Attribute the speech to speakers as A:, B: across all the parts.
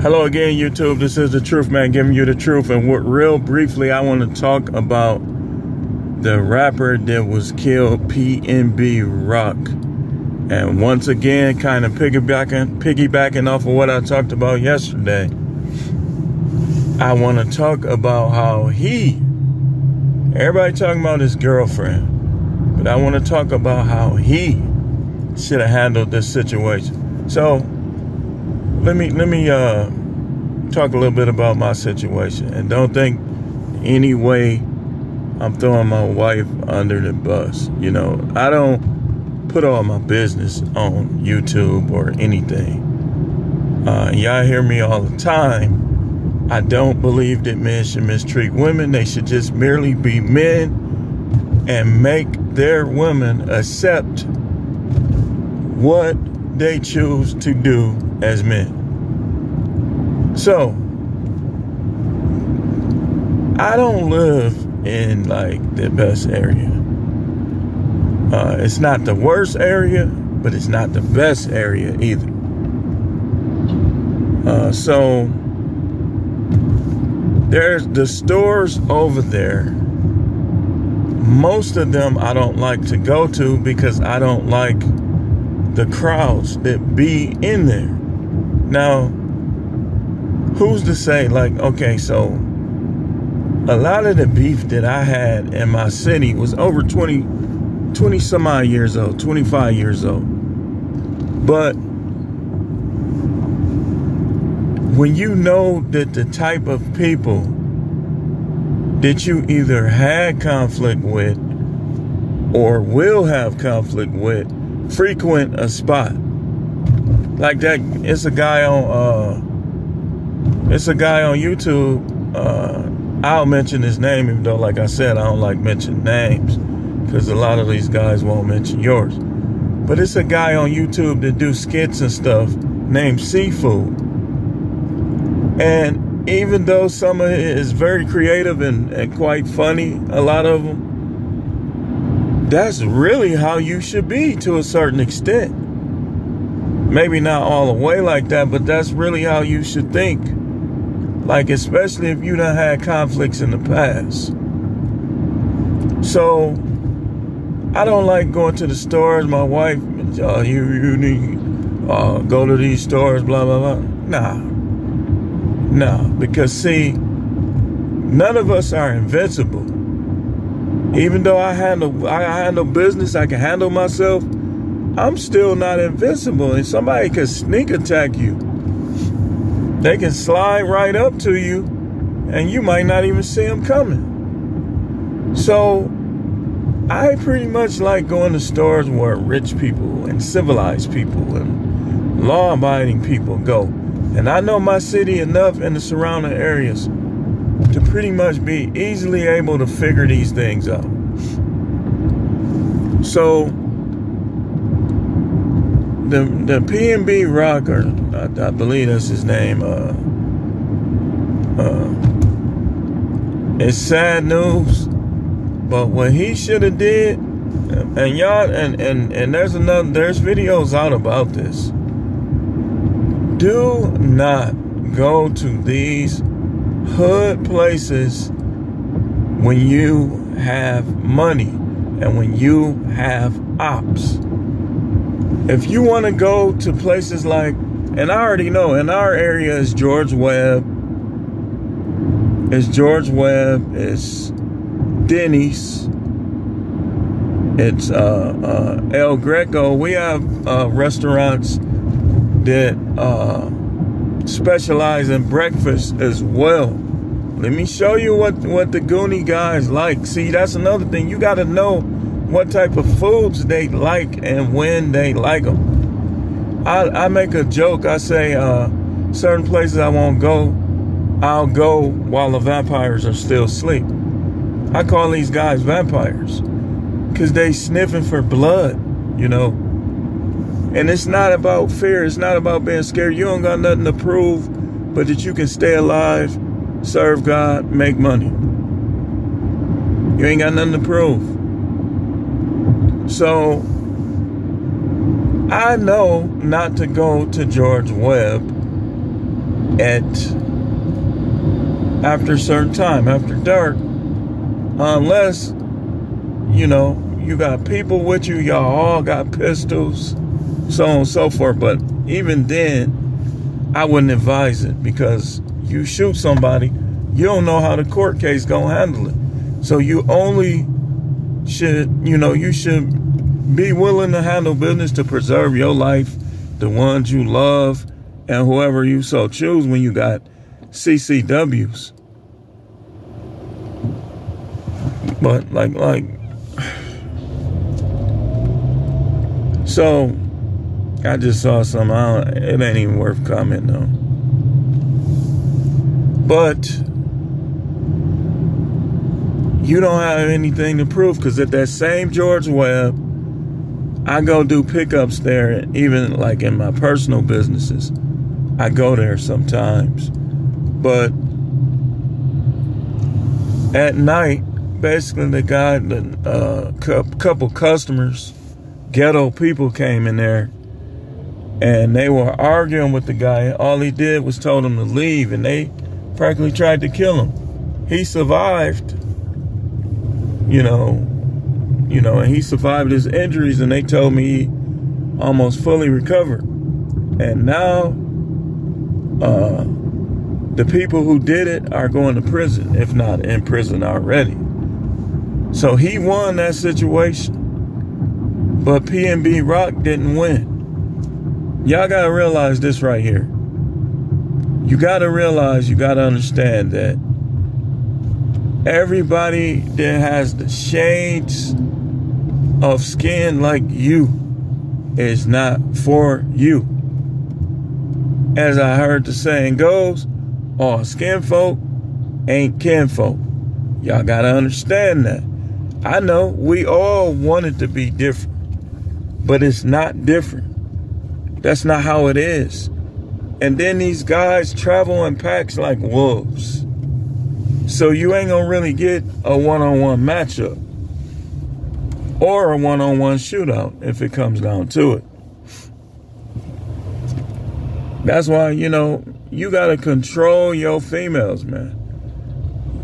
A: Hello again, YouTube. This is the Truth Man giving you the truth. And real briefly, I want to talk about the rapper that was killed, Pnb Rock. And once again, kind of piggybacking off of what I talked about yesterday, I want to talk about how everybody talking about his girlfriend, but I want to talk about how he should have handled this situation. So let me talk a little bit about my situation, and don't think any way I'm throwing my wife under the bus. You know, I don't put all my business on YouTube or anything. Y'all hear me all the time. I don't believe that men should mistreat women. They should just merely be men and make their women accept what they choose to do as men. So, I don't live in like the best area. It's not the worst area, but it's not the best area either. So, there's the stores over there. Most of them I don't like to go to because I don't like the crowds that be in there. Now, who's to say, like, okay, so a lot of the beef that I had in my city was over 20 some odd years old, 25 years old. But when you know that the type of people that you either had conflict with or will have conflict with frequent a spot like that, it's a guy on YouTube. I'll mention his name, even though, like I said, I don't like mentioning names because a lot of these guys won't mention yours. But it's a guy on YouTube that do skits and stuff named Seafood. And even though some of it is very creative and quite funny, a lot of them, that's really how you should be to a certain extent. Maybe not all the way like that, but that's really how you should think. Like, especially if you done had conflicts in the past. So, I don't like going to the stores. My wife, you need go to these stores, blah, blah, blah. Nah, because see, none of us are invincible. Even though I handle business, I can handle myself, I'm still not invincible. And somebody can sneak attack you. They can slide right up to you, and you might not even see them coming. So, I pretty much like going to stores where rich people and civilized people and law-abiding people go. And I know my city enough and the surrounding areas to pretty much be easily able to figure these things out. So, the Pnb Rock, or I believe that's his name, it's sad news, but what he should have did, and y'all, and there's videos out about this. Do not go to these hood places when you have money and when you have ops. If you want to go to places like, and I already know, in our area is George Webb, it's Denny's, it's El Greco. We have restaurants that specialize in breakfast as well. Let me show you what the Goonie guys like. See, that's another thing. You got to know what type of foods they like and when they like them. I make a joke. I say certain places I won't go, I'll go while the vampires are still asleep. I call these guys vampires because they sniffing for blood, you know. And it's not about fear. It's not about being scared. You don't got nothing to prove but that you can stay alive, serve God, make money. You ain't got nothing to prove. So, I know not to go to George Webb after a certain time, after dark, unless, you know, you got people with you, y'all all got pistols, so on and so forth. But even then, I wouldn't advise it, because you shoot somebody, you don't know how the court case gonna handle it. So you only should, you know, you should be willing to handle business to preserve your life, the ones you love, and whoever you so choose when you got CCWs. But like, so I just saw some, it ain't even worth commenting on. But you don't have anything to prove, because at that same George Webb, I go do pickups there, even like in my personal businesses. I go there sometimes. But at night, basically the guy, couple customers, ghetto people came in there, and they were arguing with the guy. All he did was told him to leave, and they practically tried to kill him. He survived, you know, and he survived his injuries, and they told me he almost fully recovered. And now, the people who did it are going to prison, if not in prison already. So he won that situation, but Pnb Rock didn't win. Y'all gotta realize this right here. You gotta realize, you gotta understand that everybody that has the shades of skin like you is not for you. As I heard the saying goes, all skin folk ain't kinfolk. Y'all gotta understand that. I know we all want it to be different, but it's not different. That's not how it is. And then these guys travel in packs like wolves. So you ain't gonna really get a one-on-one matchup or a one-on-one shootout if it comes down to it. That's why, you know, you gotta control your females, man.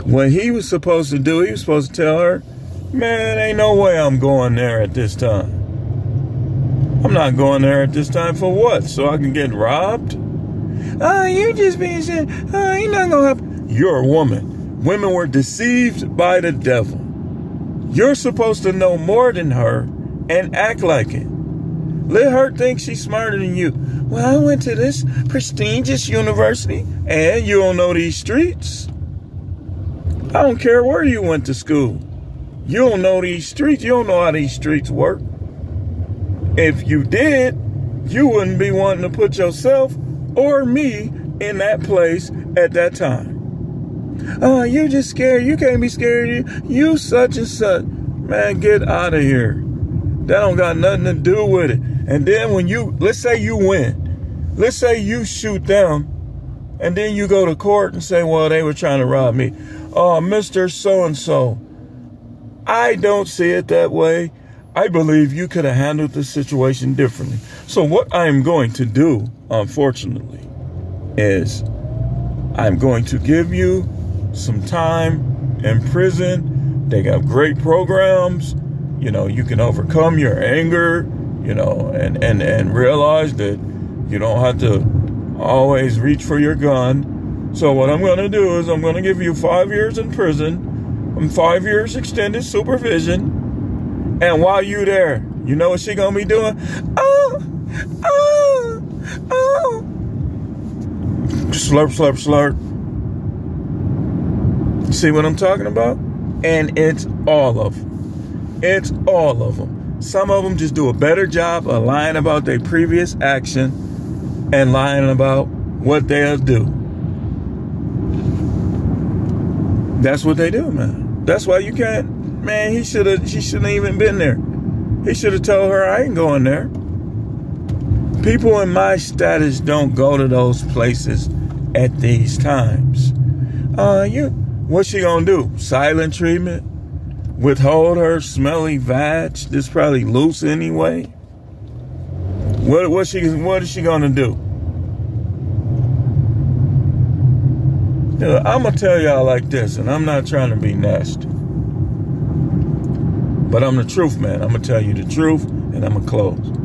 A: What he was supposed to do, he was supposed to tell her, man, ain't no way I'm going there at this time. I'm not going there at this time for what? So I can get robbed? You just being said, you're not gonna happen. You're a woman. Women were deceived by the devil. You're supposed to know more than her and act like it. Let her think she's smarter than you. Well, I went to this prestigious university, and you don't know these streets. I don't care where you went to school. You don't know these streets. You don't know how these streets work. If you did, you wouldn't be wanting to put yourself or me in that place at that time. You just scared. You can't be scared. You such and such. Man, get out of here. That don't got nothing to do with it. And then when you, let's say you win. Let's say you shoot them, and then you go to court and say, well, they were trying to rob me. Mr. So-and-so, I don't see it that way. I believe you could have handled the situation differently. So what I'm going to do, unfortunately, is I'm going to give you some time in prison. They got great programs. You know, you can overcome your anger, you know, and realize that you don't have to always reach for your gun. So what I'm going to do is I'm going to give you 5 years in prison and 5 years extended supervision. And while you there, you know what she going to be doing? Slurp, slurp, slurp. See what I'm talking about? And it's all of them. It's all of them. Some of them just do a better job of lying about their previous action and lying about what they'll do. That's what they do, man. That's why you can't, man, she shouldn't even been there. He should have told her, I ain't going there. People in my status don't go to those places at these times. What's she gonna do? Silent treatment? Withhold her smelly vag that's probably loose anyway? What is she gonna do? I'm going to tell y'all like this, and I'm not trying to be nasty. But I'm the truth, man. I'm going to tell you the truth, and I'm going to close.